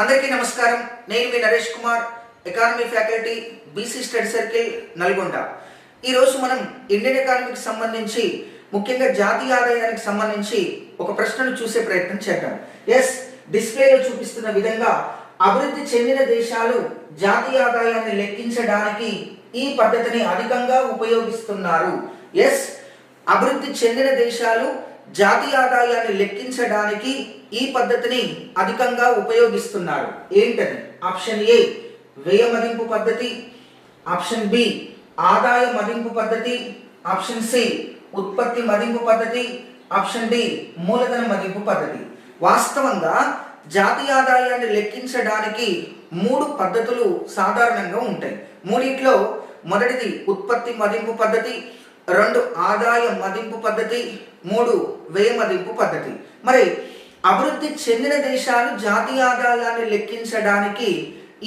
అందరికీ నమస్కారం. నేను మీ Naresh Kumar, economy faculty, BC study circle, Nalgonda. ఈరోజు మనం ఇండియన్ ఎకానమీకి సంబంధించి ముఖ్యంగా జాతీయ ఆదాయానికి సంబంధించి ఒక ప్రశ్నను చూసే ప్రయత్నం చేద్దాం. డిస్ప్లేలో చూపిస్తున్న విధంగా అభివృద్ధి చెందిన దేశాలు జాతీయ ఆదాయాన్ని లెక్కించడానికి ఈ పద్ధతిని అధికంగా ఉపయోగిస్తున్నారు. అభివృద్ధి చెందిన దేశాలు జాతీయ ఆదాయాన్ని లెక్కించడానికి ఈ పద్ధతిని అధికంగా ఉపయోగిస్తున్నారు. ఏంటది? ఆప్షన్ ఏ వ్యయ మదింపు పద్ధతి, ఆప్షన్ బి ఆదాయ మదింపు పద్ధతి, ఆప్షన్ సి ఉత్పత్తి మదింపు పద్ధతి, ఆప్షన్ డి మూలధన మదింపు పద్ధతి. వాస్తవంగా జాతీయ ఆదాయాన్ని లెక్కించడానికి 3 పద్ధతులు సాధారణంగా ఉంటాయి. మూడిట్లో మొదటిది ఉత్పత్తి మదింపు పద్ధతి, 2 ఆదాయ మదింపు పద్ధతి, 3 వ్యయ మదింపు పద్ధతి. మరి అభివృద్ధి చెందిన దేశాలు జాతీయ ఆదాయాన్ని లెక్కించడానికి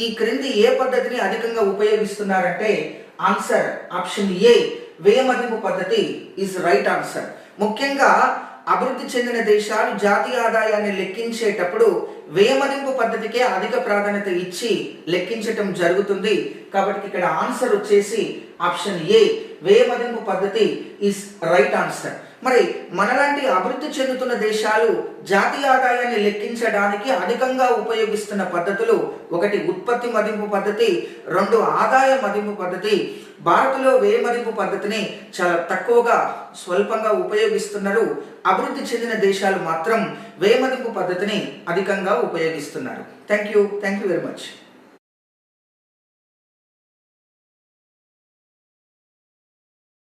ఈ క్రింది ఏ పద్ధతిని అధికంగా ఉపయోగిస్తున్నారంటే ఆన్సర్ ఆప్షన్ ఏ వ్యయ మదింపు పద్ధతి ఈజ్ రైట్ ఆన్సర్. ముఖ్యంగా అభివృద్ధి చెందిన దేశాలు జాతీయ ఆదాయాన్ని లెక్కించేటప్పుడు వ్యయ మదింపు పద్ధతికే అధిక ప్రాధాన్యత ఇచ్చి లెక్కించటం జరుగుతుంది. కాబట్టి ఇక్కడ ఆన్సర్ వచ్చేసి ఆప్షన్ ఏ వ్యయ మదింపు పద్ధతి ఈజ్ రైట్ ఆన్సర్. మరి మనలాంటి అభివృద్ధి చెందుతున్న దేశాలు జాతీయ ఆదాయాన్ని లెక్కించడానికి అధికంగా ఉపయోగిస్తున్న పద్ధతులు 1 ఉత్పత్తి మదింపు పద్ధతి, 2 ఆదాయ మదింపు పద్ధతి. భారత్లో వ్యయ మదింపు పద్ధతిని చాలా తక్కువగా స్వల్పంగా ఉపయోగిస్తున్నారు. అభివృద్ధి చెందిన దేశాలు మాత్రం వ్యయ మదింపు పద్ధతిని అధికంగా ఉపయోగిస్తున్నారు. Thank you very much.